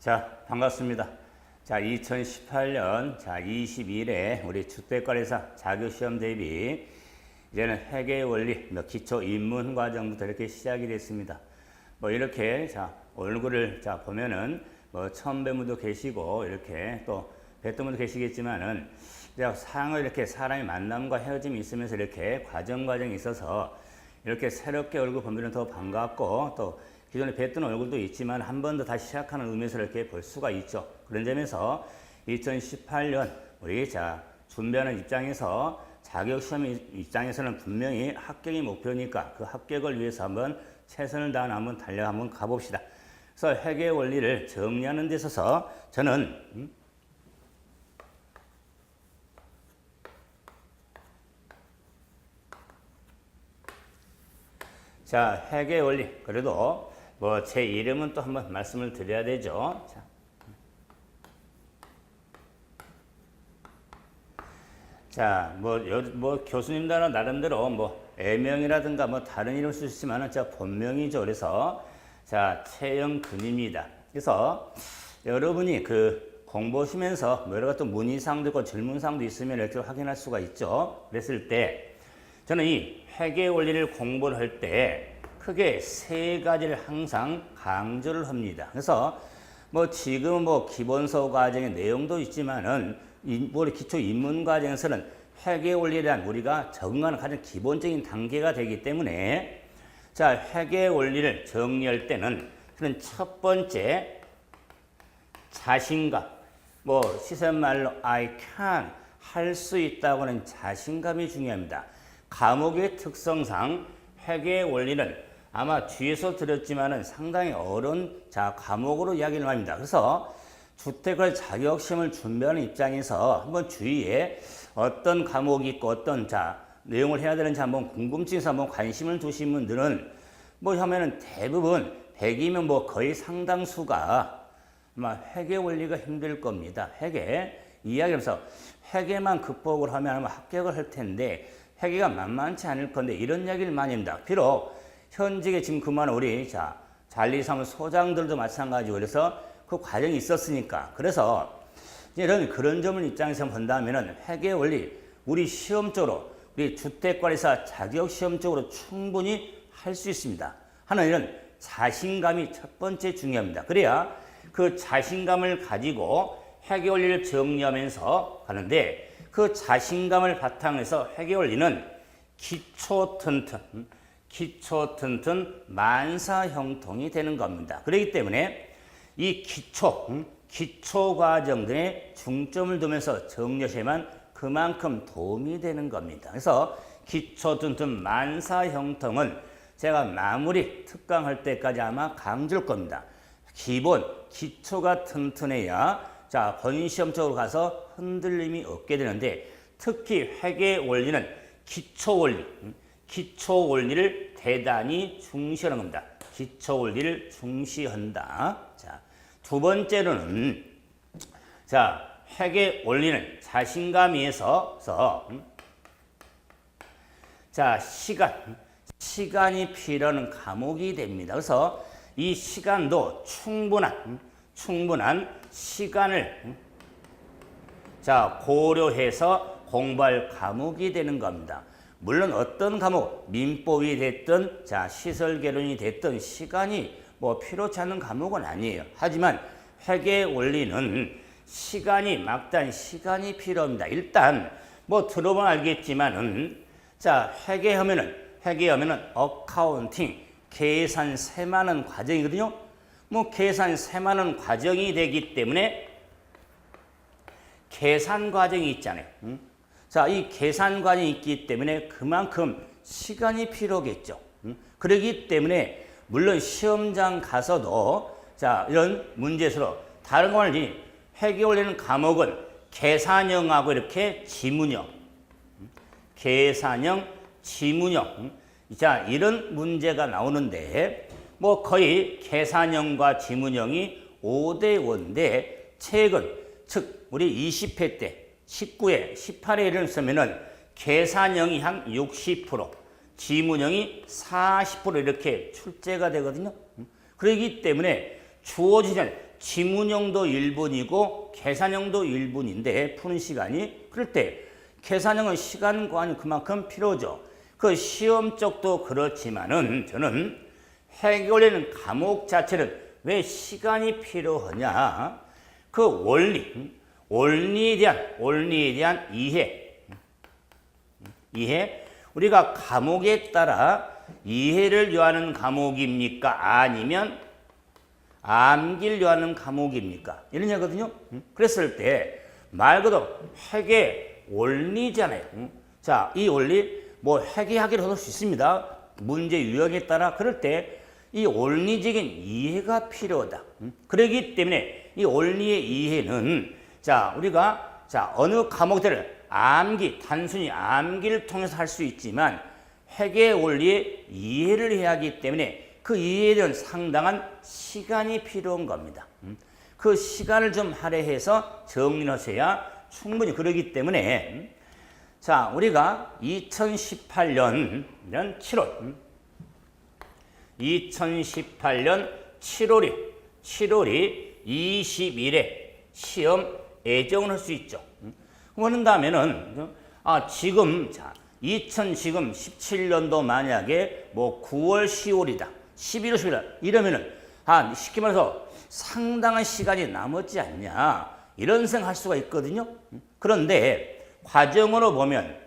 자, 반갑습니다. 자, 2018년 22일에 우리 주택관리사 자격시험 대비 이제는 회계 원리 기초 입문 과정부터 이렇게 시작이 됐습니다. 뭐 이렇게 얼굴을 보면은 처음 뵌 분도 계시고 이렇게 또 뵀던 분도 계시겠지만은 상을 이렇게 사람의 만남과 헤어짐이 있으면서 이렇게 과정이 있어서 이렇게 새롭게 얼굴 보면 더 반갑고 또 기존에 뵀던 얼굴도 있지만 한 번 더 다시 시작하는 의미에서 이렇게 볼 수가 있죠. 그런 점에서 2018년 우리 준비하는 입장에서 자격시험 입장에서는 분명히 합격이 목표니까 그 합격을 위해서 한번 최선을 다한 한번 한번 가봅시다. 그래서 회계 원리를 정리하는 데 있어서 저는 회계 원리 그래도 제 이름은 또 한번 말씀을 드려야 되죠. 교수님들은 나름대로 애명이라든가 다른 이름 쓸 수 있지만 본명이죠. 그래서 최영근입니다. 그래서 여러분이 공부하시면서 여러 가지 또 문의사항도 있고 질문사항도 있으면 이렇게 확인할 수가 있죠. 그랬을 때 저는 이 회계 원리를 공부를 할 때 크게 세 가지를 항상 강조를 합니다. 그래서 지금 기본서 과정의 내용도 있지만은 기초 입문 과정에서는 회계 원리에 대한 우리가 적응하는 가장 기본적인 단계가 되기 때문에 회계 원리를 정리할 때는 저는 첫 번째 자신감, 시선 말로 I can 할 수 있다고 하는 자신감이 중요합니다. 과목의 특성상 회계 원리는 아마 뒤에서 들었지만은 상당히 어려운 과목으로 이야기를 합니다. 그래서 주택을 자격시험을 준비하는 입장에서 한번 주위에 어떤 과목이 있고 어떤 내용을 해야 되는지 한번 궁금증에서 한번 관심을 두신 분들은 하면은 대부분 100이면 거의 상당수가 아마 회계 원리가 힘들 겁니다. 회계 이야기하면서 회계만 극복을 하면 아마 합격을 할 텐데 회계가 만만치 않을 건데 이런 이야기를 많이 합니다. 비록 현직에 지금 근무하는 우리 관리사무소 소장들도 마찬가지고 그래서 그 과정이 있었으니까 그래서 그런 점을 입장에서 본다면은 회계 원리 우리 시험적으로 우리 주택관리사 자격시험적으로 충분히 할 수 있습니다. 하는 이런 자신감이 첫 번째 중요합니다. 그래야 그 자신감을 가지고 회계 원리를 정리하면서 가는데 그 자신감을 바탕으로 해서 회계 원리는 기초 튼튼 만사 형통이 되는 겁니다. 그렇기 때문에 이 기초 과정들에 중점을 두면서 정리하셔야만 그만큼 도움이 되는 겁니다. 그래서 기초 튼튼 만사 형통은 제가 마무리 특강할 때까지 아마 강조할 겁니다. 기초가 튼튼해야 본시험적으로 가서 흔들림이 없게 되는데 특히 회계 원리는 기초 원리를 대단히 중시하는 겁니다. 기초 원리를 중시한다. 두 번째로는 회계 원리는 자신감에서 시간이 필요한 과목이 됩니다. 그래서 이 시간도 충분한 시간을 고려해서 공부할 과목이 되는 겁니다. 물론 어떤 과목, 민법이 됐든 시설개론이 됐든 시간이 필요치 않는 과목은 아니에요. 하지만 회계 원리는 막단 시간이 필요합니다. 일단 들어보면 알겠지만은 회계하면은 어카운팅 계산 세마는 과정이거든요. 계산 세마는 과정이 되기 때문에 계산 과정이 있잖아요. 이 계산 과정이 있기 때문에 그만큼 시간이 필요하겠죠. 그렇기 때문에 물론 시험장 가서도 이런 문제에서 다른 거 아니지 회계 원리는 과목은 계산형하고 이렇게 지문형, 계산형, 지문형 이런 문제가 나오는데 거의 계산형과 지문형이 5대5인데 최근 즉 우리 20회 때 19회, 18회 이런 쓰면은 계산형이 한 60%, 지문형이 40% 이렇게 출제가 되거든요. 그렇기 때문에 주어지는 지문형도 1분이고 계산형도 1분인데 푸는 시간이 그럴 때 계산형은 시간관이 그만큼 필요죠. 그 시험 쪽도 그렇지만은 저는 해결되는 과목 자체는 왜 시간이 필요하냐? 그 원리에 대한 이해. 우리가 과목에 따라 이해를 요하는 과목입니까? 아니면 암기를 요하는 과목입니까? 이런 얘기거든요. 그랬을 때 말 그대로 회계 원리잖아요. 자, 이 원리 뭐 회계하기를 할 수 있습니다. 문제 유형에 따라 그럴 때 이 원리적인 이해가 필요하다. 그렇기 때문에 이 원리의 이해는 자, 우리가 자, 어느 과목들을 단순히 암기를 통해서 할 수 있지만 회계 원리의 이해를 해야 하기 때문에 그 이해에 대한 상당한 시간이 필요한 겁니다. 그 시간을 좀 할애해서 정리하셔야 충분히 그러기 때문에 자, 우리가 2018년 7월이 20일에 시험 예정을 할 수 있죠. 그런다면은 지금 2017년도 만약에 뭐 9월, 10월이다. 11월, 11월 이러면은 쉽게 말해서 상당한 시간이 남았지 않냐. 이런 생각할 수가 있거든요. 그런데 과정으로 보면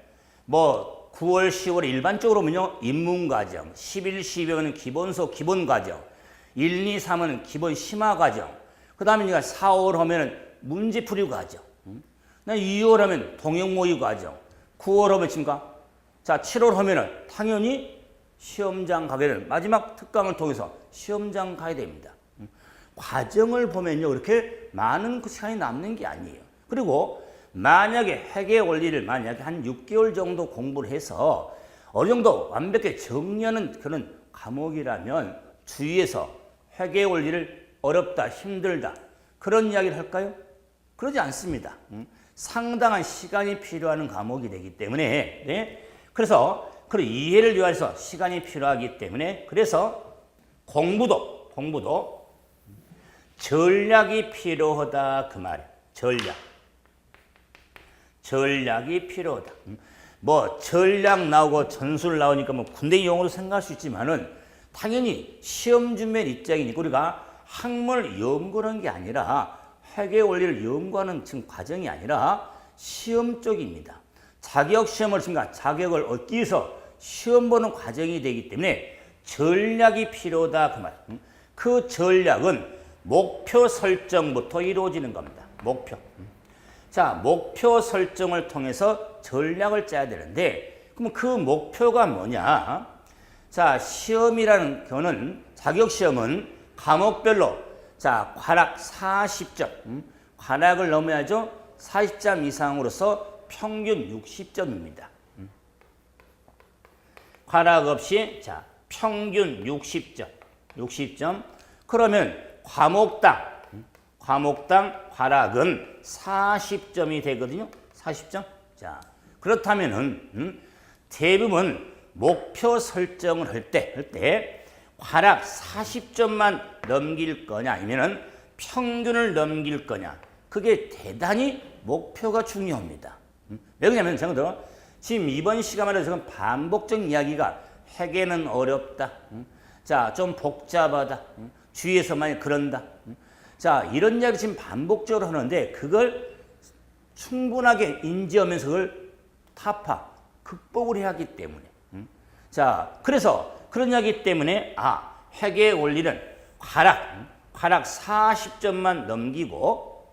뭐 9월, 10월 일반적으로 보면요. 입문과정, 11, 12월은 기본서, 기본과정, 1, 2, 3은 기본 심화과정, 그 다음에 4, 5월 하면은 문제풀이 과정, 2월 하면 동영모의 과정, 9월 하면 지금까 자, 7월 하면은 당연히 시험장 가게 되는 마지막 특강을 통해서 시험장 가야 됩니다. 과정을 보면요. 그렇게 많은 시간이 남는 게 아니에요. 그리고 만약에 회계 원리를 만약에 한 6개월 정도 공부를 해서 어느 정도 완벽하게 정리하는 그런 과목이라면 주위에서 회계 원리를 어렵다, 힘들다 그런 이야기를 할까요? 그러지 않습니다. 상당한 시간이 필요한 과목이 되기 때문에 네? 그래서 그 이해를 위해서 시간이 필요하기 때문에 그래서 공부도 전략이 필요하다 그 말이에요. 전략이 필요하다. 뭐 전략 나오고 전술 나오니까 뭐 군대 용어로 생각할 수 있지만은 당연히 시험 준비한 입장이니까 우리가 학문을 연구하는 게 아니라 회계 원리를 연구하는 지금 과정이 아니라 시험 쪽입니다. 자격 시험을 지금 자격을 얻기 위해서 시험 보는 과정이 되기 때문에 전략이 필요하다 그 말. 그 전략은 목표 설정부터 이루어지는 겁니다. 자, 목표 설정을 통해서 전략을 짜야 되는데 그럼 그 목표가 뭐냐? 자, 시험이라는 경우는 자격 시험은 과목별로 자, 관악 40점. 관악을 넘어야죠. 40점 이상으로서 평균 60점입니다. 관악 없이 자, 평균 60점. 그러면 과목당 관악은 40점이 되거든요. 40점. 자, 그렇다면은 대부분 목표 설정을 할 때 관악 40점만 넘길 거냐 아니면은 평균을 넘길 거냐. 그게 대단히 목표가 중요합니다. 왜 그러냐면 제가 지금 이번 시간마다 지금 반복적인 이야기가 회계는 어렵다. 자, 좀 복잡하다. 주위에서 많이 그런다. 자, 이런 이야기 지금 반복적으로 하는데 그걸 충분하게 인지하면서 그걸 극복을 해야 하기 때문에. 자, 그래서 그런 이야기 때문에 회계 원리는 관악 40점만 넘기고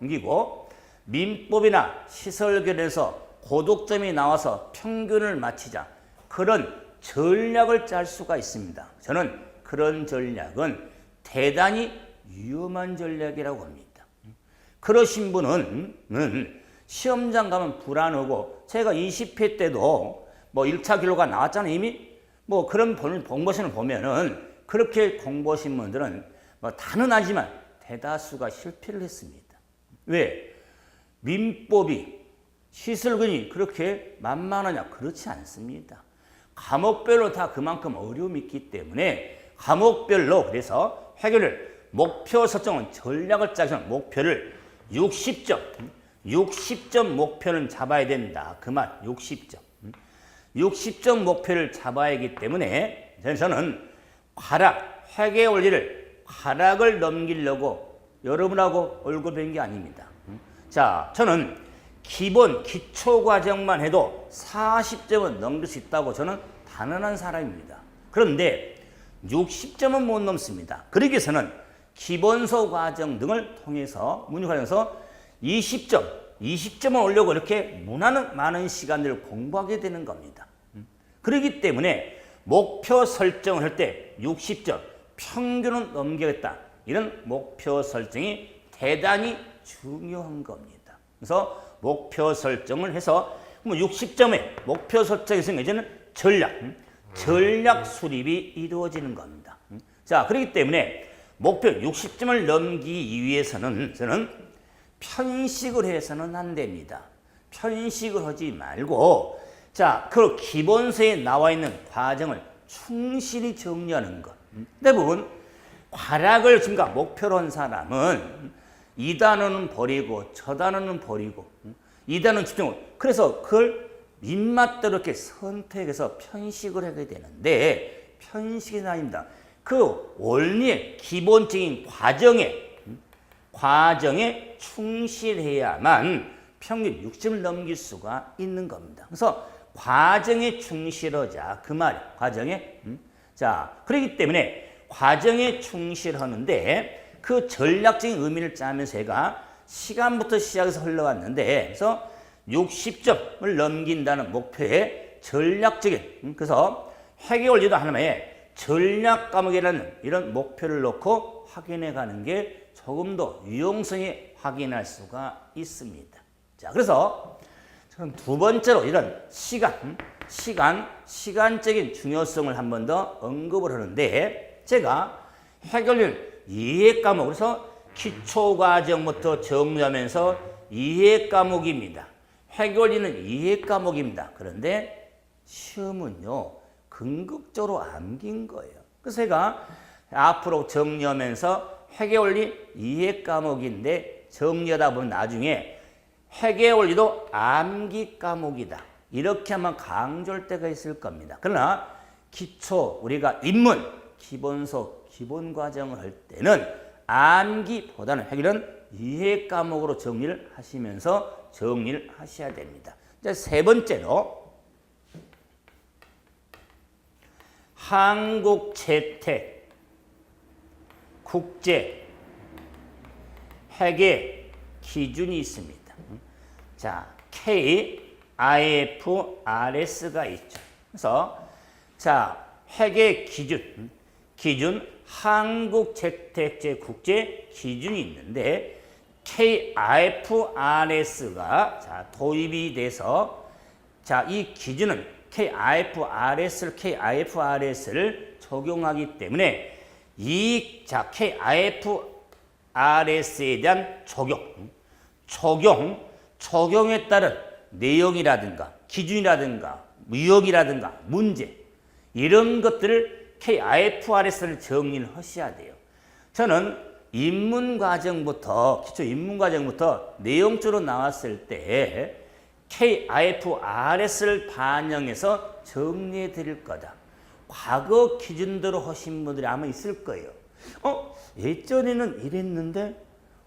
민법이나 시설결에서 고득점이 나와서 평균을 맞추자. 그런 전략을 짤 수가 있습니다. 저는 그런 전략은 대단히 위험한 전략이라고 합니다. 그러신 분은 시험장 가면 불안하고 제가 20회 때도 뭐 1차 기록가 나왔잖아요. 이미 뭐 그런 공부시험을 보면은 그렇게 공부하신 분들은 뭐 다는 아니지만 대다수가 실패를 했습니다. 왜? 민법이 시설근이 그렇게 만만하냐? 그렇지 않습니다. 과목별로 다 그만큼 어려움이 있기 때문에 과목별로 그래서 회계를 목표 설정은 전략을 짜기 전 목표를 60점 목표는 잡아야 된다. 그 말, 60점. 60점 목표를 잡아야 하기 때문에 저는 회계 원리를 과락을 넘기려고 여러분하고 얼굴 뵌 게 아닙니다. 자, 저는 기본 기초 과정만 해도 40점은 넘길 수 있다고 저는 단언한 사람입니다. 그런데 60점은 못 넘습니다. 그러기 위해서는 기본서 과정 등을 통해서 문유 과정에서 20점을 올려고 이렇게 많은 시간들을 공부하게 되는 겁니다. 그렇기 때문에 목표 설정을 할 때 60점, 평균은 넘기겠다. 이런 목표 설정이 대단히 중요한 겁니다. 그래서 목표 설정을 해서 60점의 목표 설정에서 이제는 전략 수립이 이루어지는 겁니다. 자, 그렇기 때문에 목표 60점을 넘기기 위해서는 저는 편식을 해서는 안 됩니다. 편식을 하지 말고 자, 그 기본서에 나와 있는 과정을 충실히 정리하는 것. 대부분 과락을 지금 목표로 한 사람은 이 단어는 버리고 저 단어는 버리고 이 단어는 집중하고 그래서 그걸 입맛대로 이렇게 선택해서 편식을 하게 되는데 편식이 아닙니다. 그 원리의 기본적인 과정에 충실해야만 평균 60을 넘길 수가 있는 겁니다. 그래서 과정에 충실하자 그 말이에요. 과정에 자, 그렇기 때문에 과정에 충실하는데 그 전략적인 의미를 짜면서 제가 시간부터 시작해서 흘러왔는데 그래서 60점을 넘긴다는 목표에 전략적인 그래서 회계 원리도 하나의 전략 과목이라는 이런 목표를 놓고 확인해 가는 게 조금 더 유용성이 확인할 수가 있습니다. 자, 그래서 저는 두 번째로 이런 시간적인 중요성을 한 번 더 언급을 하는데 제가 회계원리를 이해 과목, 그래서 기초 과정부터 정리하면서 이해 과목입니다. 회계원리는 이해 과목입니다. 그런데 시험은요, 궁극적으로 암긴 거예요. 그래서 제가 앞으로 정리하면서 회계원리 이해 과목인데 정리하다 보면 나중에 회계원리도 암기 과목이다. 이렇게 한번 강조할 때가 있을 겁니다. 그러나 기초, 우리가 입문, 기본서, 기본과정을 할 때는 암기보다는 회계는 이해 과목으로 정리를 하시면서 정리를 하셔야 됩니다. 이제 세 번째로 한국 채택, 국제, 회계 기준이 있습니다. 자, KIFRS가 있죠. 그래서 자, 회계 기준 한국채택제 국제 기준이 있는데 KIFRS가 자, 도입이 돼서 자, 이 기준은 KIFRS를 적용하기 때문에 이 자, KIFRS에 대한 적용에 따른 내용이라든가 기준이라든가 무역이라든가 문제 이런 것들을 KIFRS를 정리를 하셔야 돼요. 저는 기초 입문 과정부터 내용적으로 나왔을 때 KIFRS를 반영해서 정리해 드릴 거다. 과거 기준대로 하신 분들이 아마 있을 거예요. 예전에는 이랬는데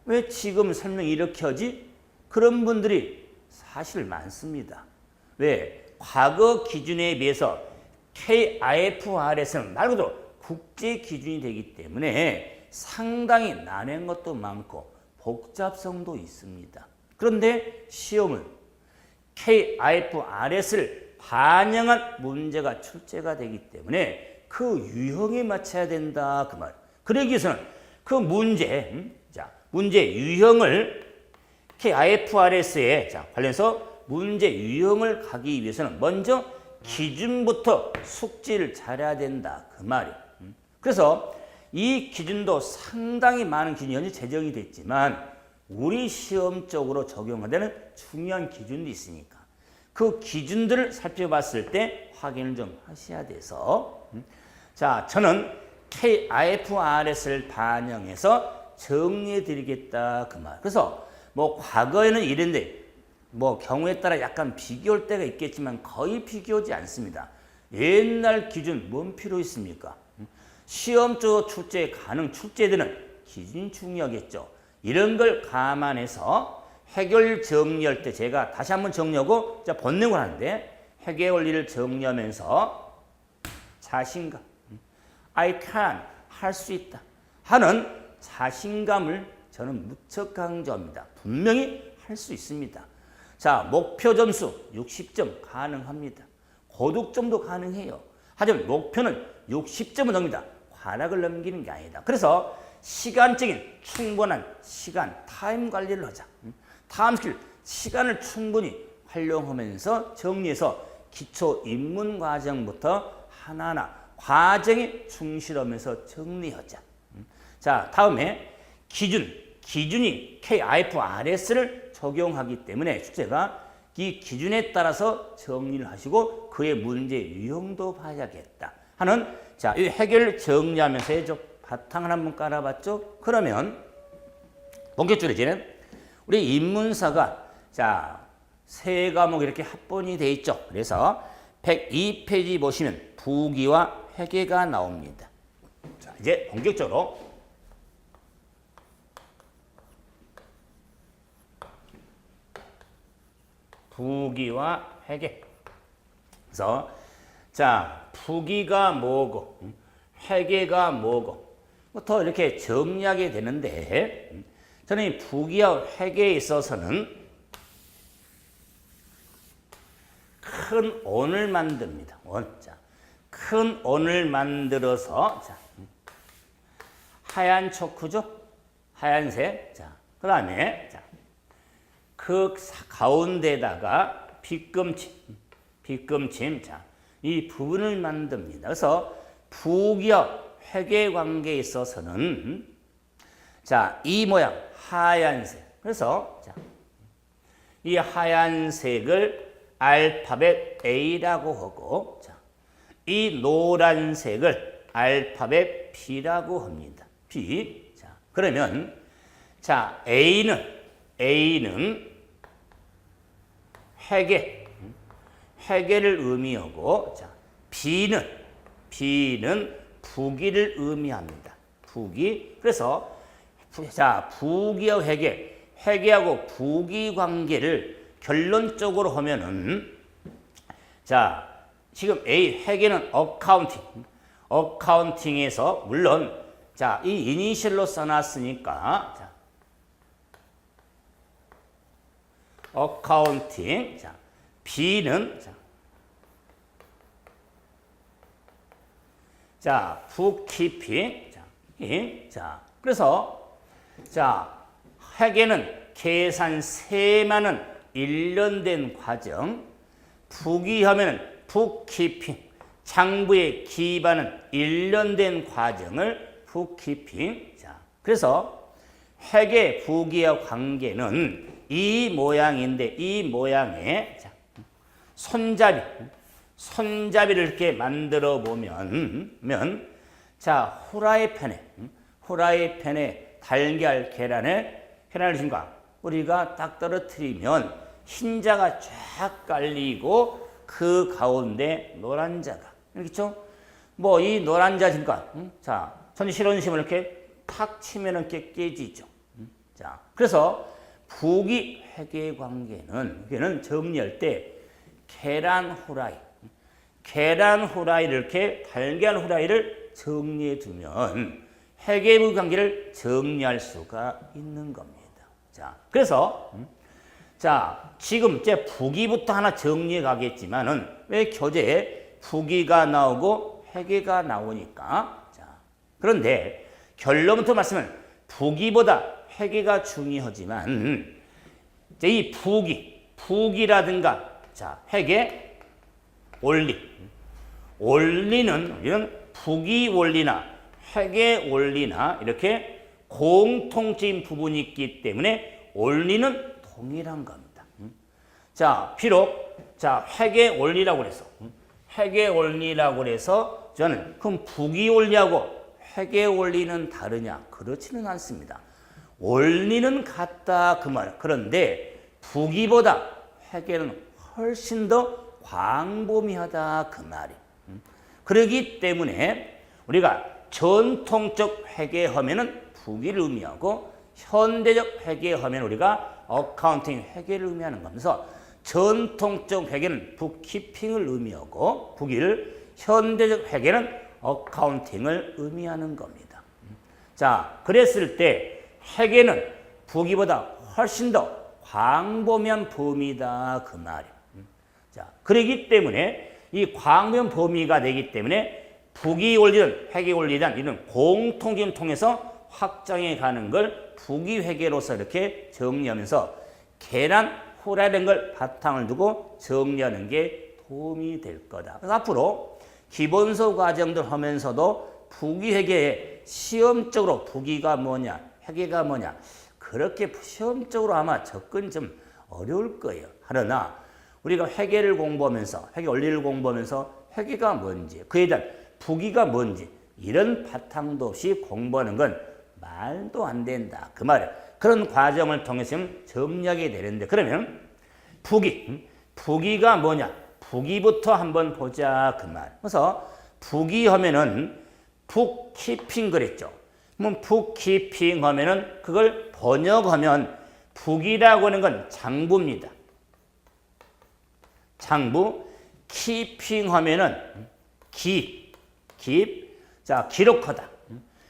왜 지금 설명 이렇게 하지? 그런 분들이 사실 많습니다. 왜? 과거 기준에 비해서 KIFRS는 말 그대로 국제 기준이 되기 때문에 상당히 난해한 것도 많고 복잡성도 있습니다. 그런데 시험은 KIFRS를 반영한 문제가 출제가 되기 때문에 그 유형에 맞춰야 된다 그 말. 그러기 위해서는 그 문제 유형을 KIFRS에 관련해서 문제 유형을 가기 위해서는 먼저 기준부터 숙지를 잘해야 된다 그 말이에요. 그래서 이 기준도 상당히 많은 기준이 현재 제정이 됐지만 우리 시험적으로 적용하는 중요한 기준도 있으니까 그 기준들을 살펴봤을 때 확인을 좀 하셔야 돼서 자, 저는 KIFRS를 반영해서 정리해 드리겠다 그 말. 그래서 뭐 과거에는 이랬는데 뭐 경우에 따라 약간 비교할 때가 있겠지만 거의 비교하지 않습니다. 옛날 기준 뭔 필요 있습니까? 시험조 출제 가능 출제되는 기준이 중요하겠죠. 이런 걸 감안해서 해결 정리할 때 제가 다시 한번 정리하고 번역을 하는데 해결 원리를 정리하면서 자신감, I can, 할 수 있다 하는 자신감을 저는 무척 강조합니다. 분명히 할 수 있습니다. 자, 목표 점수 60점 가능합니다. 고득점도 가능해요. 하지만 목표는 60점을 넘깁니다. 관악을 넘기는 게 아니다. 그래서 시간적인 충분한 시간, 타임 관리를 하자. 다음 스킬, 시간을 충분히 활용하면서 정리해서 기초 입문 과정부터 하나하나 과정에 충실하면서 정리하자. 자, 다음에 기준이 KIFRS를 적용하기 때문에 숙제가 이 기준에 따라서 정리를 하시고 그의 문제 유형도 봐야겠다 하는 자, 이 해결 정리하면서 해줘. 바탕을 한번 깔아봤죠? 그러면 본격적으로 이제는 우리 인문사가 자, 세 과목 이렇게 합본이 돼 있죠. 그래서 102페이지 보시면 부기와 회계가 나옵니다. 자, 이제 본격적으로 부기와 회계. 그래서 자, 부기가 뭐고 회계가 뭐고 더 이렇게 정리하게 되는데 저는 이 부기와 회계에 있어서는 큰 원을 만듭니다. 원. 자, 큰 원을 만들어서 자, 하얀 초크죠? 하얀색. 자, 그 다음에 자, 그 가운데다가 빗금침. 자, 이 부분을 만듭니다. 그래서 부기와 회계 관계에 있어서는 자, 이 모양 하얀색. 그래서 자, 이 하얀색을 알파벳 A라고 하고 자, 이 노란색을 알파벳 B라고 합니다. B. 자, 그러면 자, A는 회계를 의미하고 자, B는 부기를 의미합니다. 부기. 그래서 자, 부기와 회계하고 부기 관계를 결론적으로 하면은 자, 지금 회계는 어카운팅에서 물론 자, 이 이니셜로 써놨으니까 자, 어카운팅. 자, B는 자, 북키핑. 자, 그래서 자, 회계는 계산세만은 1년 된 과정, 부기하면은 북키핑, 장부의 기반은 1년 된 과정을 북키핑. 자, 그래서 회계 부기와 관계는 이 모양인데 이 모양에 자, 손잡이를 이렇게 만들어 보면 자, 후라이팬에 달걀 계란을 준가 우리가 딱 떨어뜨리면 흰자가 쫙 깔리고 그 가운데 노란자가 그렇죠? 뭐 이 노란자 지금까 자, 전시론심을 이렇게 탁 치면 이렇게 깨지죠. 자, 그래서 부기 회계 관계는 정리할 때 계란 후라이를 이렇게 달걀 후라이를 정리해 두면 회계부 관계를 정리할 수가 있는 겁니다. 자, 그래서 자, 지금 이제 부기부터 하나 정리해 가겠지만은 왜 교재에 부기가 나오고 회계가 나오니까 자, 그런데 결론부터 말씀은 부기보다 회계가 중요하지만 이제 이 부기라든가 자, 회계 원리는 이런 부기 원리나 회계 원리나 이렇게 공통적인 부분이 있기 때문에 원리는 동일한 겁니다. 자, 비록 자, 회계 원리라고 그래서 저는 그럼 부기 원리하고 회계 원리는 다르냐? 그렇지는 않습니다. 원리는 같다 그 말. 그런데 부기보다 회계는 훨씬 더 광범위하다 그 말이. 그렇기 때문에 우리가 전통적 회계하면은 부기를 의미하고 현대적 회계하면 우리가 어카운팅 회계를 의미하는 거면서 전통적 회계는 북키핑을 의미하고 부기를 현대적 회계는 어카운팅을 의미하는 겁니다. 자, 그랬을 때 회계는 부기보다 훨씬 더 광범위한 범위다 그 말이에요. 자, 그러기 때문에 이 광범위한 범위가 되기 때문에 부기 원리든 회계 원리든 이런 공통점을 통해서 확장해 가는 걸 부기 회계로서 이렇게 정리하면서 계란 후라이라는 걸 바탕을 두고 정리하는 게 도움이 될 거다. 그래서 앞으로 기본서 과정들 하면서도 부기 회계에 시험적으로 부기가 뭐냐, 회계가 뭐냐 그렇게 시험적으로 아마 접근 좀 어려울 거예요. 그러나 우리가 회계를 공부하면서 회계 원리를 공부하면서 회계가 뭔지 그에 대한 부기가 뭔지 이런 바탕도 없이 공부하는 건 말도 안 된다. 그 말이에요. 그런 과정을 통해서 정리하게 되는데 그러면 부기가 뭐냐? 부기부터 한번 보자 그 말. 그래서 부기 하면은 북키핑 그랬죠. 그럼 북키핑 하면은 그걸 번역하면 북이라고 하는 건 장부입니다. 장부. 키핑 하면은 자, 기록하다.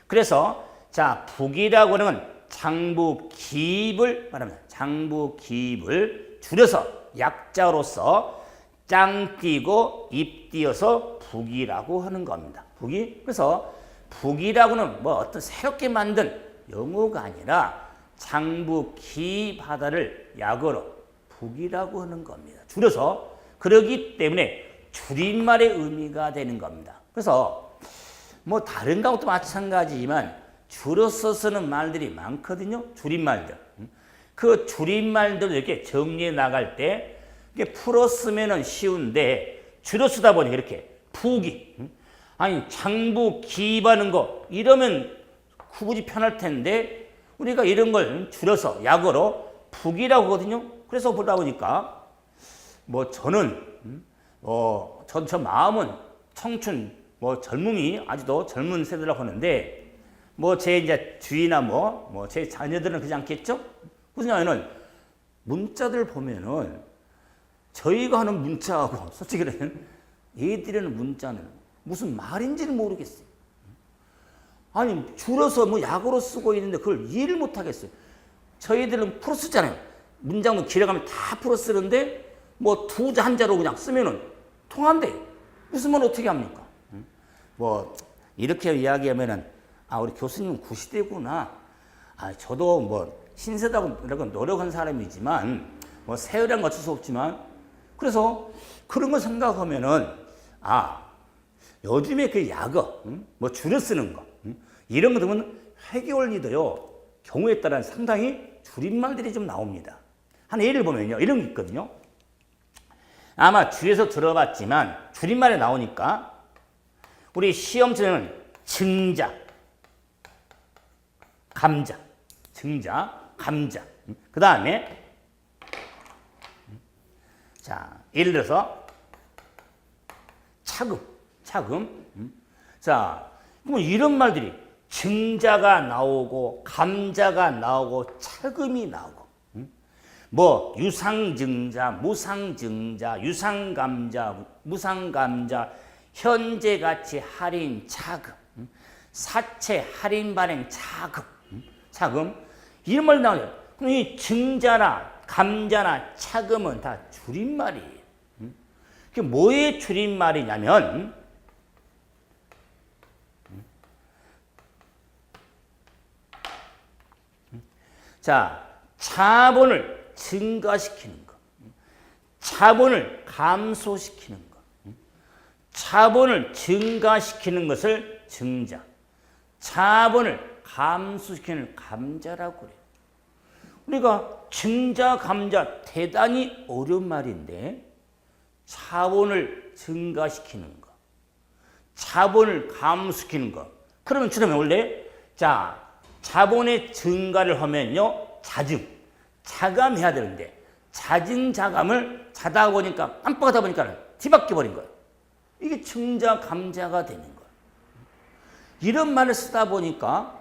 그래서 자, 북이라고 하는 건 장부 기입을 말합니다. 장부 기입을 줄여서 약자로서 짱 띄고 입 띄어서 북이라고 하는 겁니다. 북이. 그래서 북이라고는 뭐 어떤 새롭게 만든 용어가 아니라 장부 기입하다를 약어로 북이라고 하는 겁니다. 줄여서 그러기 때문에 줄임말의 의미가 되는 겁니다. 그래서 뭐 다른 것도 마찬가지지만 줄여서 쓰는 말들이 많거든요. 줄임말들. 그 줄임말들을 이렇게 정리해 나갈 때 이게 풀어 쓰면은 쉬운데 줄여 쓰다 보니 이렇게 부기. 아니 장부 기입하는 거 이러면 구분이 편할 텐데 우리가 이런 걸 줄여서 약어로 부기라고 하거든요. 그래서 보다 보니까 뭐 저는 저 마음은 청춘 뭐 젊음이 아직도 젊은 세대라고 하는데 뭐 제 이제 주위나 뭐 제 자녀들은 그러지 않겠죠? 그러냐면은 문자들 보면은 저희가 하는 문자하고 솔직히는 얘들이 하는 문자는 무슨 말인지는 모르겠어요. 아니 줄여서 뭐 약어로 쓰고 있는데 그걸 이해를 못 하겠어요. 저희들은 풀어 쓰잖아요. 문장도 길어가면 다 풀어 쓰는데 뭐 두 자 한 자로 그냥 쓰면은 통한대. 무슨 말 어떻게 합니까? 뭐 이렇게 이야기하면은 아 우리 교수님은 구시대구나. 아 저도 뭐 신세다고 이렇게 노력한 사람이지만 뭐 세월이란 건 어쩔 수 없지만 그래서 그런 거 생각하면은 아 요즘에 그 약어 뭐 줄여 쓰는 거 이런 거 들으면 회계 원리도요 경우에 따라 상당히 줄임말들이 좀 나옵니다. 한 예를 보면요 이런 게 있거든요. 아마 주위에서 들어봤지만 줄임말에 나오니까 우리 시험처는 증자, 감자, 증자, 감자. 그 다음에 자 예를 들어서 차금. 자 그럼 이런 말들이 증자가 나오고 감자가 나오고 차금이 나오고 뭐 유상증자, 무상증자, 유상감자, 무상감자, 현재가치 할인 차금, 사채 할인 발행 차금 이런 말 나와요. 그럼 이 증자나 감자나 차금은 다 줄임말이에요. 그게 뭐의 줄임말이냐면 자 자본을 증가시키는 것, 자본을 감소시키는 것, 자본을 증가시키는 것을 증자, 자본을 감소시키는 감자라고 그래요. 우리가 증자, 감자 대단히 어려운 말인데 자본을 증가시키는 것, 자본을 감소시키는 것, 그러면 주려면 원래 자 자본의 증가를 하면요 자감해야 되는데 잦은 자감을 자다 보니까 깜빡하다 보니까 뒤바뀌어 버린 거예요. 이게 증자 감자가 되는 거예요. 이런 말을 쓰다 보니까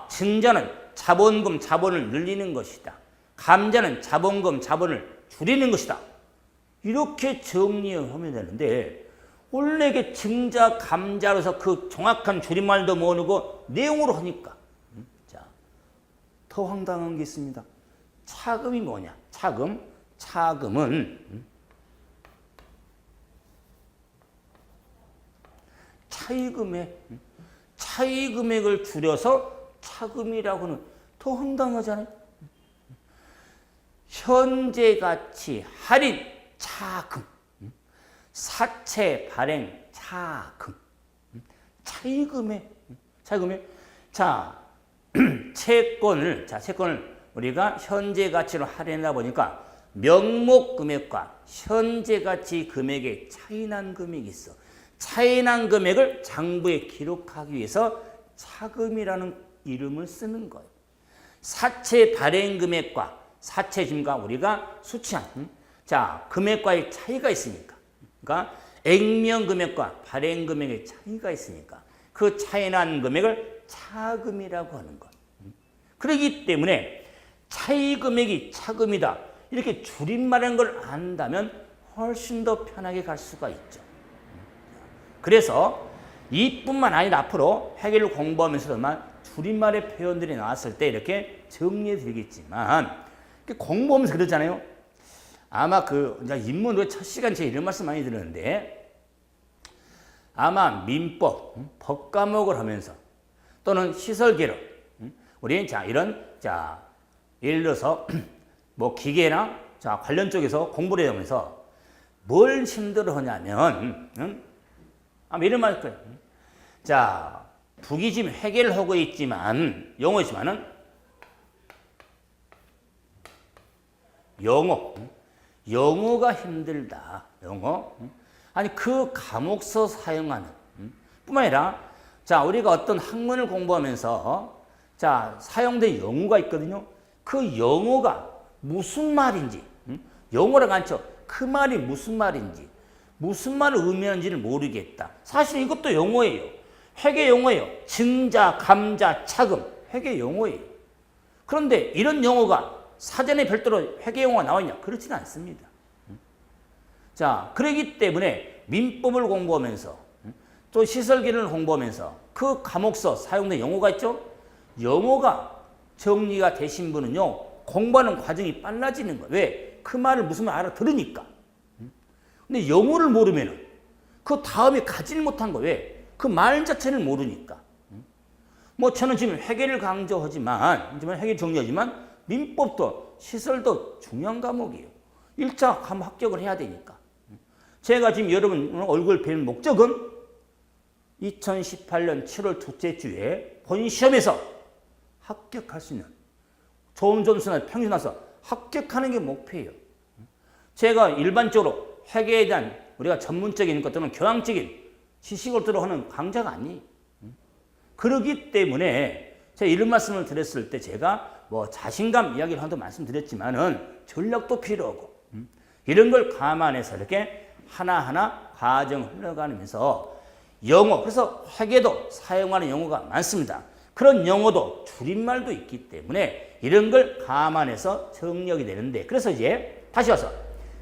증자는 자본금 자본을 늘리는 것이다. 감자는 자본금 자본을 줄이는 것이다. 이렇게 정리하면 되는데 원래 이게 증자 감자로서 그 정확한 줄임말도 모르고 내용으로 하니까 자, 더 황당한 게 있습니다. 차금이 뭐냐? 차금은 차이 금액을 줄여서 차금이라고는 더 황당하잖아요. 현재 가치 할인 차금, 사채 발행 차금, 차이금액. 자, 채권을 우리가 현재 가치로 할인하다 보니까 명목 금액과 현재 가치 금액의 차이난 금액이 있어. 차이난 금액을 장부에 기록하기 위해서 차금이라는 이름을 쓰는 거예요. 사채 발행 금액과 사채금과 우리가 수취한 금액과의 차이가 있으니까. 그러니까 액면 금액과 발행 금액의 차이가 있으니까 그 차이난 금액을 차금이라고 하는 것. 그렇기 때문에 차이 금액이 차금이다. 이렇게 줄임말한 걸 안다면 훨씬 더 편하게 갈 수가 있죠. 그래서 이뿐만 아니라 앞으로 회계를 공부하면서도만 줄임말의 표현들이 나왔을 때 이렇게 정리해 드리겠지만 공부하면서 그러잖아요. 아마 인문도 첫 시간 제가 이런 말씀 많이 들었는데 아마 민법, 법 과목을 하면서 또는 시설계로 우리는 예를 들어서 뭐 기계나 관련 쪽에서 공부를 하면서 뭘 힘들어 하냐면 아마 이런 말 할 거예요. 북이 지금 회계를 하고 있지만 영어지만은 영어가 힘들다. 아니 그 과목서 사용하는 뿐만 아니라 우리가 어떤 학문을 공부하면서 사용된 용어가 있거든요. 그 용어가 무슨 말인지 영어라고 않죠. 그 말이 무슨 말인지 무슨 말을 의미하는지를 모르겠다. 사실 이것도 용어예요. 회계 용어예요. 증자, 감자, 차금 회계 용어예요. 그런데 이런 용어가 사전에 별도로 회계 용어가 나와있냐? 그렇지는 않습니다. 그러기 때문에 민법을 공부하면서 또 시설기를 공부하면서 그 과목서 사용된 용어가 있죠? 영어가 정리가 되신 분은요, 공부하는 과정이 빨라지는 거예요. 왜? 그 말을 무슨 말 알아들으니까. 근데 영어를 모르면은 그 다음에 가지를 못한 거예요. 왜? 그 말 자체를 모르니까. 뭐 저는 지금 회계를 강조하지만, 회계 정리하지만 민법도 시설도 중요한 과목이에요. 1차 과목 합격을 해야 되니까. 제가 지금 여러분 얼굴 뵐 목적은 2018년 7월 둘째 주에 본 시험에서 합격할 수 있는 좋은 점수나 평균 나서 합격하는 게 목표예요. 제가 일반적으로 회계에 대한 우리가 전문적인 것들은 교양적인 지식을 들어하는 강좌가 아니에요. 그렇기 때문에 제가 이런 말씀을 드렸을 때 제가 뭐 자신감 이야기를 한번 말씀드렸지만은 전략도 필요하고 이런 걸 감안해서 이렇게 하나하나 과정을 흘러가면서 영어, 그래서 회계도 사용하는 용어가 많습니다. 그런 용어도 줄임말도 있기 때문에 이런 걸 감안해서 정리하게 되는데, 그래서 이제 다시 와서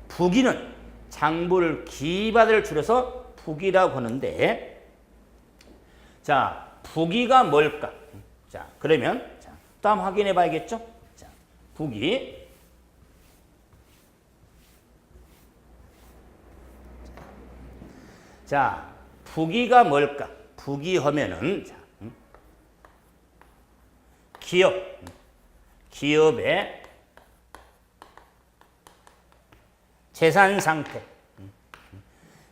부기는 장부를 기바들을 줄여서 부기라고 하는데, 부기가 뭘까? 그러면 또 한번 확인해 봐야겠죠? 부기. 부기가 뭘까? 부기 하면은 기업의 재산 상태,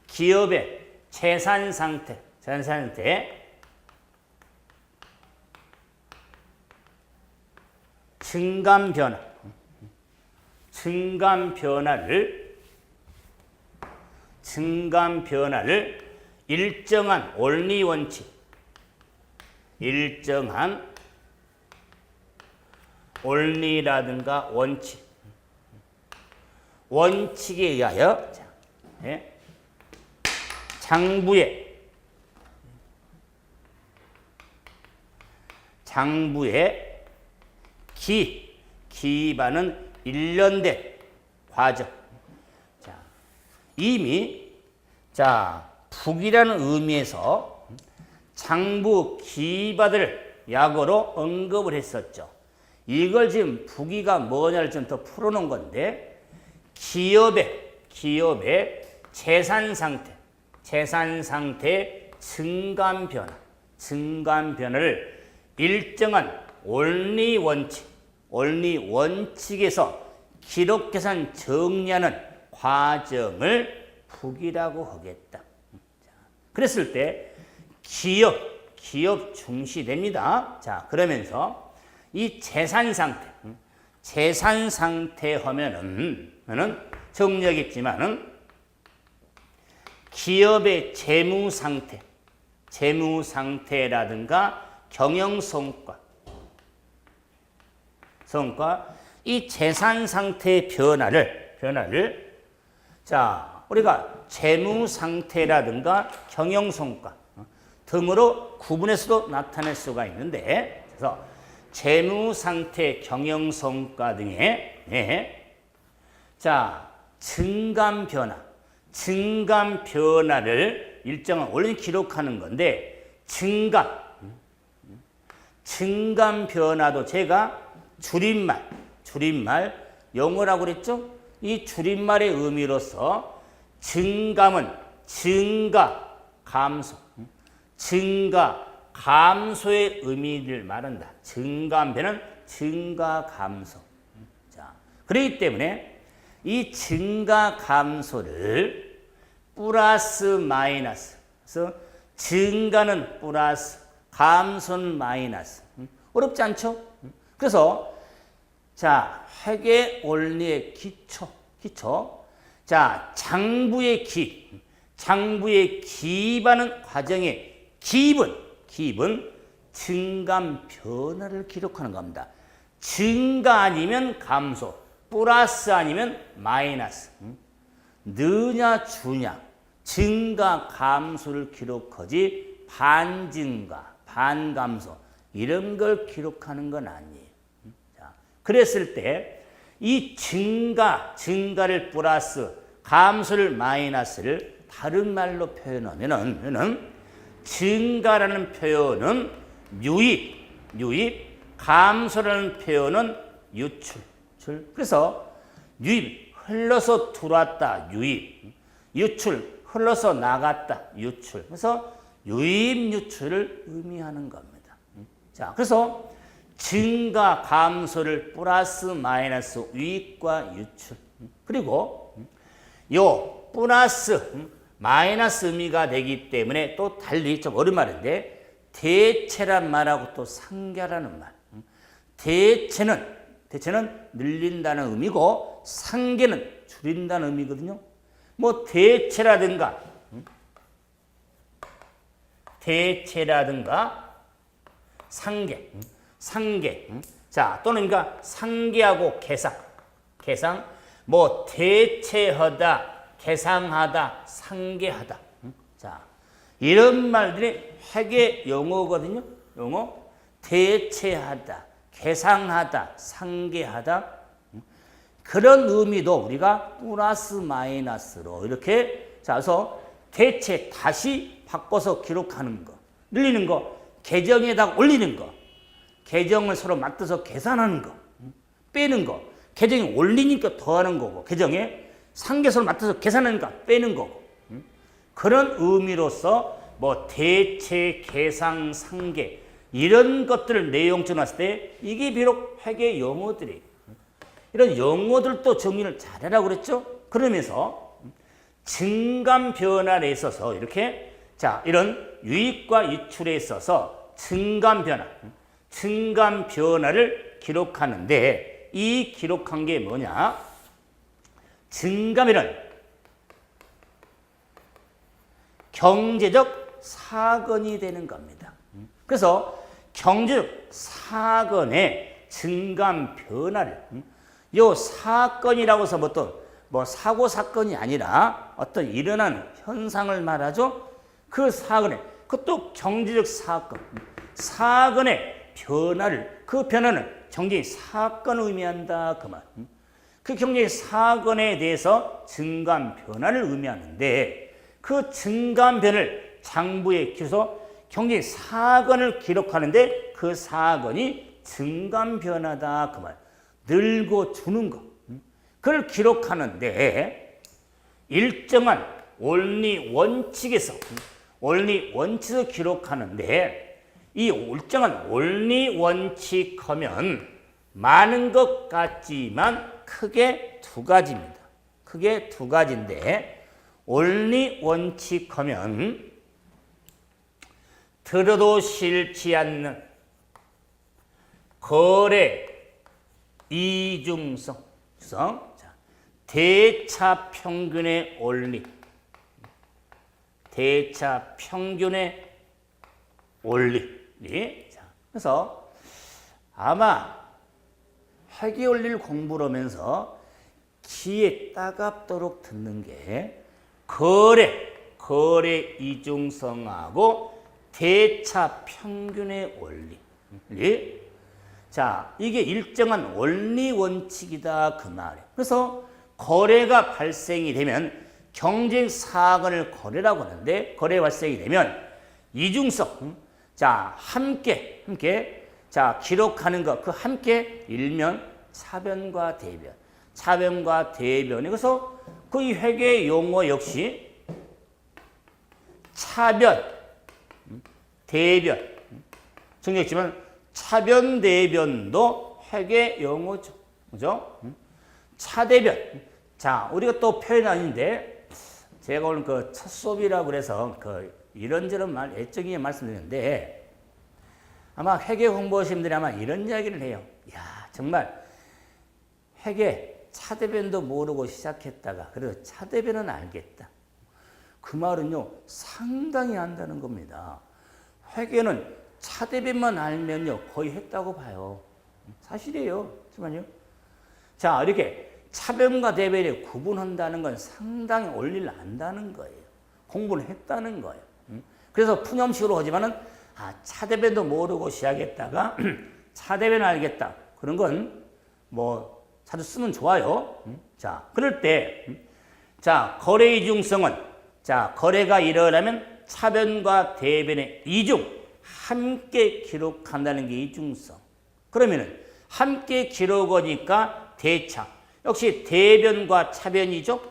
기업의 재산 상태, 증감 변화를 일정한 원리 원칙, 일정한 원리라든가 원칙에 의하여 장부의 기반은 일련된 과정. 자, 이미 북이라는 의미에서 장부 기바들 약어로 언급을 했었죠. 이걸 지금 북이가 뭐냐를 좀 더 풀어놓은 건데, 기업의 재산 상태 증감 변화를 일정한 원리 원칙에서 기록 계산 정리하는 과정을 북이라고 하겠다. 그랬을 때 기업 중시됩니다. 자, 그러면서 이 재산 상태 하면은 정리하겠지만은 기업의 재무 상태라든가 경영 성과, 이 재산 상태의 변화를 우리가 재무 상태라든가 경영 성과 등으로 구분해서도 나타낼 수가 있는데, 그래서 재무 상태, 경영 성과 등의 증감 변화를 일정한 원리는 기록하는 건데, 증감 변화도 제가 줄임말 영어라고 그랬죠? 이 줄임말의 의미로서 증감은 감소의 의미를 말한다. 증감변은 증가 감소. 자, 그렇기 때문에 이 증가 감소를 플러스 마이너스, 그래서 증가는 플러스, 감소는 마이너스. 어렵지 않죠? 그래서 회계 원리의 기초. 장부의 기입하는 과정의 기입은 증감 변화를 기록하는 겁니다. 증가 아니면 감소, 플러스 아니면 마이너스. 느냐 주냐, 증가 감소를 기록하지 반증가, 반감소 이런 걸 기록하는 건 아니에요. 그랬을 때 이 증가를 플러스, 감소를 마이너스를 다른 말로 표현하면은 증가라는 표현은 유입, 감소라는 표현은 유출. 그래서 유입, 흘러서 들어왔다, 유입. 유출, 흘러서 나갔다, 유출. 그래서 유입, 유출을 의미하는 겁니다. 자, 그래서 증가, 감소를 플러스, 마이너스, 유입과 유출. 그리고 요 플러스, 마이너스 의미가 되기 때문에 또 달리 좀 어려운 말인데, 대체란 말하고 또 상계라는 말. 대체는 늘린다는 의미고, 상계는 줄인다는 의미거든요. 뭐 대체라든가 상계. 또는 그러니까 상계하고 계상. 뭐 대체하다, 계상하다, 상계하다. 이런 말들이 회계 용어거든요. 대체하다, 계상하다, 상계하다. 그런 의미도 우리가 플러스 마이너스로 이렇게 그래서 대체 다시 바꿔서 기록하는 거, 늘리는 거, 계정에다가 올리는 거, 계정을 서로 맞춰서 계산하는 거, 빼는 거, 계정에 올리니까 더하는 거고, 계정에 상계서로 맞춰서 계산하니까 빼는 거고. 그런 의미로서 뭐 대체, 계상, 상계 이런 것들을 내용적으로 놨을 때 이게 비록 회계 용어들이에요. 이런 용어들도 정리를 잘하라고 그랬죠. 그러면서 증감 변화에 있어서 이렇게 이런 유입과 유출에 있어서 증감 변화를 기록하는데, 이 기록한 게 뭐냐? 증감이란 경제적 사건이 되는 겁니다. 그래서 경제적 사건의 증감 변화를 요 사건이라고 해서 뭐 사고 사건이 아니라 어떤 일어나는 현상을 말하죠. 그 사건의 그것도 경제적 사건의 변화를 그 변화는 경제의 사건을 의미한다 그 말. 그 경제의 사건에 대해서 증감 변화를 의미하는데 그 증감 변화를 장부에 기록해서 경제의 사건을 기록하는데 그 사건이 증감 변화다 그 말. 늘고 주는 것. 그걸 기록하는데 일정한 원리 원칙에서 기록하는데 이 일정한 원리 원칙하면 많은 것 같지만 크게 두 가지입니다. 크게 두 가지인데 원리 원칙하면 들어도 싫지 않는 거래 이중성 대차 평균의 원리 대차 평균의 원리 자, 그래서 아마 회계 원리를 공부를 하면서 귀에 따갑도록 듣는 게 거래 이중성하고 대차 평균의 원리. 자, 이게 일정한 원리 원칙이다 그 말이에요. 그래서 거래가 발생이 되면 경쟁 사건을 거래라고 하는데 거래 발생이 되면 이중성 자, 함께 자, 기록하는 것 그 함께 일면 차변과 대변. 그래서 그 회계 용어 역시 차변, 대변. 정리했지만 차변, 대변도 회계 용어죠. 그죠? 차대변. 자, 우리가 또 표현 아닌데 제가 오늘 그 첫 수업이라고 그래서 그 이런저런 애적인 말씀드렸는데 아마 회계 공부하시는 분들이 아마 이런 이야기를 해요. 야, 정말 회계 차대변도 모르고 시작했다가 그래도 차대변은 알겠다. 그 말은요 상당히 안다는 겁니다. 회계는 차대변만 알면요 거의 했다고 봐요. 사실이에요. 잠깐만요. 자, 이렇게 차변과 대변을 구분한다는 건 상당히 원리를 안다는 거예요. 공부를 했다는 거예요. 그래서 푸념식으로 하지만은 차대변도 모르고 시작했다가 차대변을 알겠다. 그런 건 뭐 자주 쓰면 좋아요. 자, 그럴 때 자, 거래 이중성은 자, 거래가 일어나면 차변과 대변의 이중 함께 기록한다는 게 이중성. 그러면은 함께 기록하니까 대차. 역시 대변과 차변이죠.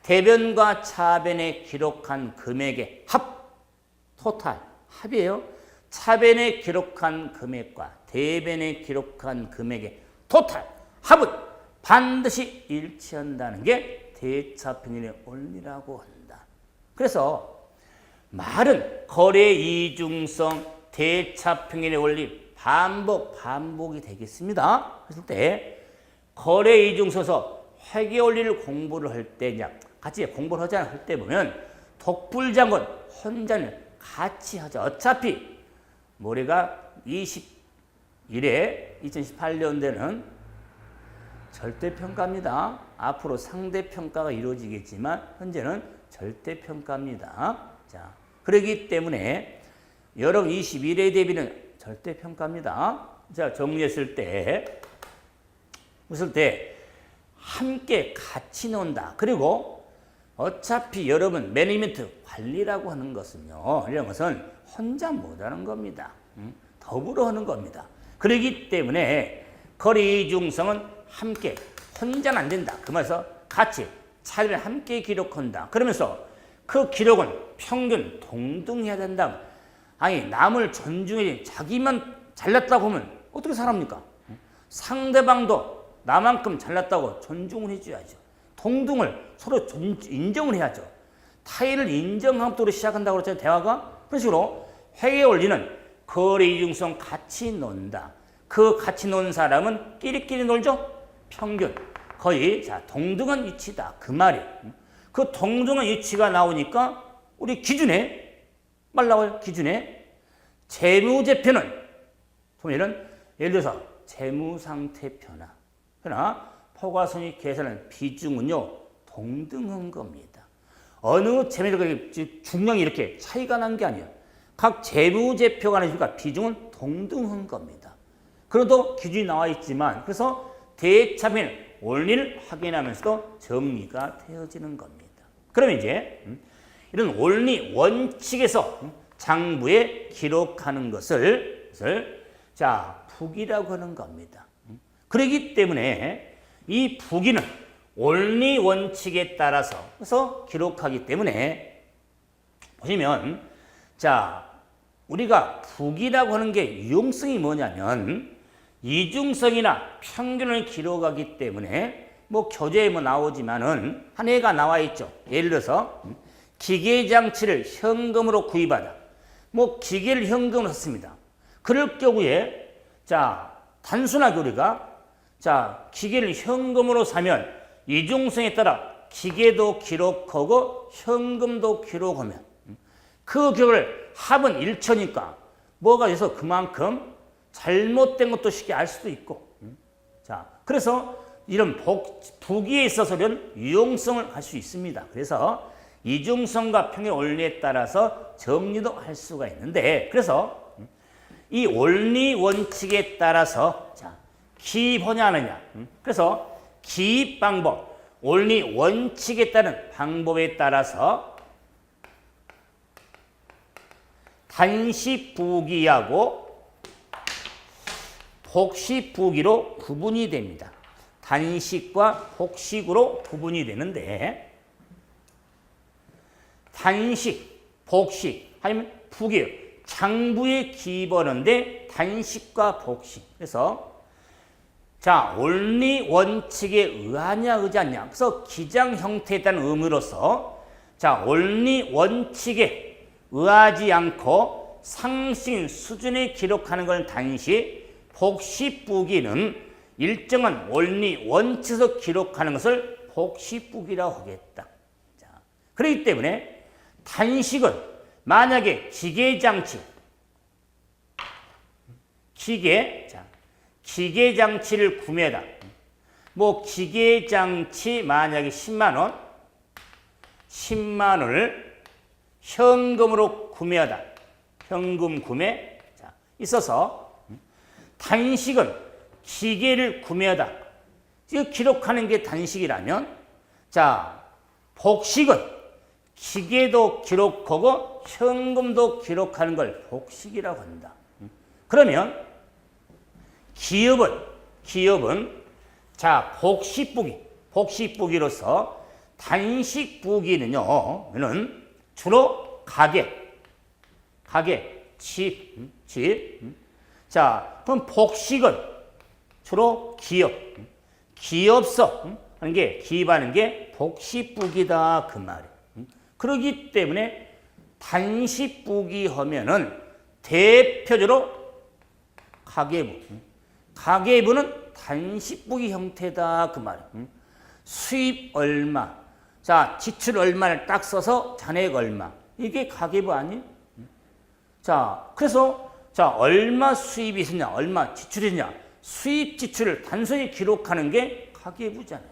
대변과 차변에 기록한 금액의 토탈, 합이에요. 차변에 기록한 금액과 대변에 기록한 금액의 토탈, 합은 반드시 일치한다는 게 대차평균의 원리라고 한다. 그래서 말은 거래 이중성, 대차평균의 원리 반복이 되겠습니다. 그랬을 때 거래 이중성에서 회계 원리를 공부를 할 때 그냥 같이 공부를 하잖아. 할 때 보면 독불장군 혼자는 같이 하죠. 어차피 모레가 21회 2018년대는 절대평가입니다. 앞으로 상대평가가 이루어지겠지만 현재는 절대평가입니다. 자, 그렇기 때문에 여러분 21회 대비는 절대평가입니다. 자, 정리했을 때 함께 같이 논다. 그리고 어차피 여러분 매니지먼트 관리라고 하는 것은요. 이런 것은 혼자 못하는 겁니다. 더불어 하는 겁니다. 그렇기 때문에 거래 이중성은 함께 혼자는 안 된다. 그 말에서 같이 차례를 함께 기록한다. 그러면서 그 기록은 평균 동등해야 된다. 아니 남을 존중해 자기만 잘났다고 하면 어떻게 살합니까? 상대방도 나만큼 잘났다고 존중을 해줘야죠. 동등을 서로 인정을 해야죠. 타인을 인정함으로 시작한다고 그랬잖아요. 대화가. 그런 식으로 회계 원리는 거래 이중성 같이 논다. 그 같이 노는 사람은 끼리끼리 놀죠. 평균. 거의 자 동등한 위치다. 그 말이에요. 그 동등한 위치가 나오니까 우리 기준에 말 나와요. 기준에 재무제표는 소멸은 예를 들어서 재무상태 변화, 포괄손익 계산은 비중은요 동등한 겁니다. 어느 재무제표가 중량이 이렇게 차이가 난 게 아니에요. 각 재무제표 간의 비중은 동등한 겁니다. 그래도 기준이 나와 있지만 그래서 대차표는 원리를 확인하면서도 정리가 되어지는 겁니다. 그럼 이제 이런 원리 원칙에서 장부에 기록하는 것을 자 부기라고 하는 겁니다. 그렇기 때문에 이 부기는 원리 원칙에 따라서 그래서 기록하기 때문에 보시면 자 우리가 부기라고 하는 게 유용성이 뭐냐면 이중성이나 평균을 기록하기 때문에 뭐 교재에 뭐 나오지만은 한 해가 나와 있죠. 예를 들어서 기계장치를 현금으로 구입하다. 뭐 기계를 현금으로 샀습니다. 그럴 경우에 자 단순하게 우리가 자 기계를 현금으로 사면 이중성에 따라 기계도 기록하고 현금도 기록하면 그 기록을 합은 일처니까 뭐가 돼서 그만큼 잘못된 것도 쉽게 알 수도 있고 자 그래서 이런 부기에 있어서는 유용성을 할 수 있습니다. 그래서 이중성과 평균 원리에 따라서 정리도 할 수가 있는데 그래서 이 원리 원칙에 따라서 자 기입하냐 안 하냐 그래서 기입 방법 원리 원칙에 따른 방법에 따라서 단식 부기하고 복식 부기로 구분이 됩니다. 단식과 복식으로 구분이 되는데 단식, 복식 아니면 부기예요. 장부에 기입하는데 단식과 복식. 그래서 자 원리 원칙에 의하냐 의지 않냐. 그래서 기장 형태에 따른 의미로서 자 원리 원칙에 의하지 않고 상식인 수준에 기록하는 걸 단식, 복식 부기는 일정한 원리 원칙에서 기록하는 것을 복식 부기라고 하겠다. 자, 그렇기 때문에 단식은 만약에 기계장치, 기계장치를 구매하다. 뭐 기계장치 만약에 10만 원, 10만 원을 현금으로 구매하다. 현금 구매 자, 있어서 단식은 기계를 구매하다. 지금 기록하는 게 단식이라면 자 복식은 기계도 기록하고 현금도 기록하는 걸 복식이라고 한다. 그러면 기업은 자 복식부기로서 단식부기는요 주로 가게, 집. 자, 그럼 복식은 주로 기업서 하는 게 기입하는 게 복식부기다 그 말이에요. 그렇기 때문에 단식부기 하면은 대표적으로 가계부는 단식부기 형태다 그 말이에요. 수입 얼마, 자 지출 얼마를 딱 써서 잔액 얼마 이게 가계부 아니에요? 자 그래서 자 얼마 수입이 있었냐, 얼마 지출이 있냐 수입 지출을 단순히 기록하는 게 가계부잖아요.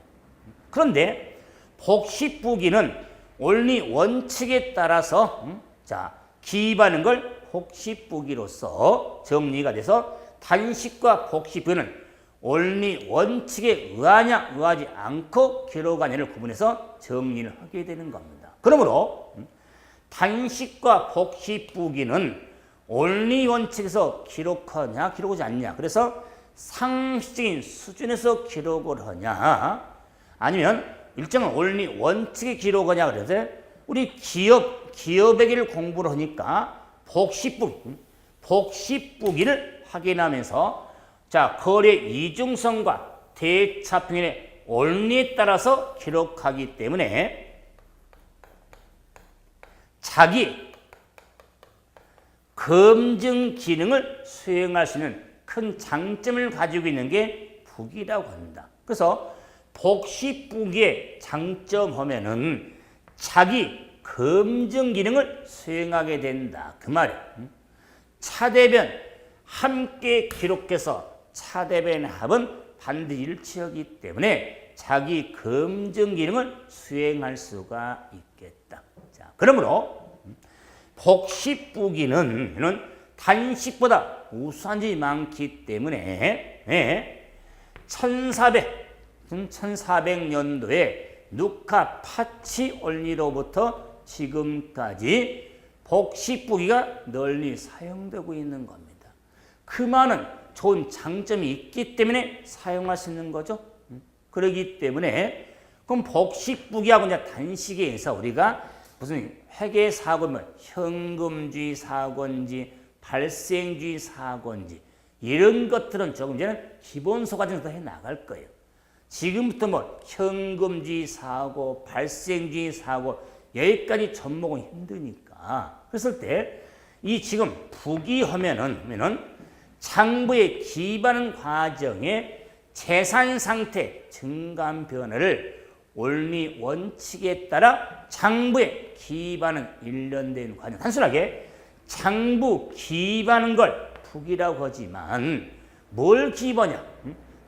그런데 복식부기는 원리 원칙에 따라서 자 기입하는 걸 복식부기로서 정리가 돼서 단식과 복식부기는 원리 원칙에 의하냐 의하지 않고 기록하냐를 구분해서 정리를 하게 되는 겁니다. 그러므로 단식과 복식부기는 원리 원칙에서 기록하냐 기록하지 않냐 그래서 상식적인 수준에서 기록을 하냐 아니면 일정한 원리 원칙에 기록하냐 그래서 우리 기업에게를 공부를 하니까 복식부기를 확인하면서 자 거래 이중성과 대차평의 원리에 따라서 기록하기 때문에 자기 검증 기능을 수행할 수 있는 큰 장점을 가지고 있는 게 부기라고 한다. 그래서 복식부기의 장점 하면은 자기 검증 기능을 수행하게 된다. 그 말이야. 차대변 함께 기록해서 차대변 합은 반드시 일치하기 때문에 자기 검증 기능을 수행할 수가 있겠다. 자, 그러므로 복식부기는 단식보다 우수한 점이 많기 때문에 1400년도에 누카 파치올리로부터 지금까지 복식부기가 널리 사용되고 있는 겁니다. 그 많은 좋은 장점이 있기 때문에 사용할 수 있는 거죠. 그렇기 때문에 그럼 복식부기하고 이제 단식에 의해서 우리가 무슨 회계 사고면 현금주의 사고인지 발생주의 사고인지 이런 것들은 조금 이제는 기본소 과정에서 해 나갈 거예요. 지금부터 뭐 현금주의 사고, 발생주의 사고 여기까지 접목은 힘드니까 그랬을 때 이 지금 부기하면은 장부에 기반하는 과정에 재산 상태 증감 변화를 원리 원칙에 따라 장부에 기반은 일련된 과정. 단순하게 장부 기반한 걸 부기라고 하지만 뭘 기반이야?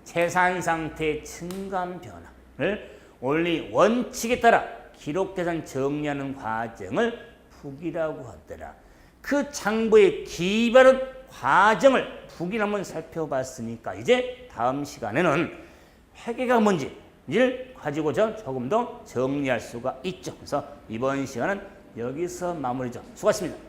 재산 상태 증감 변화를 원리 원칙에 따라 기록 계산 정리하는 과정을 부기라고 하더라. 그 장부에 기반한 과정을 부기를 한번 살펴봤으니까 이제 다음 시간에는 회계가 뭔지를 가지고 조금 더 정리할 수가 있죠. 그래서 이번 시간은 여기서 마무리죠. 수고하셨습니다.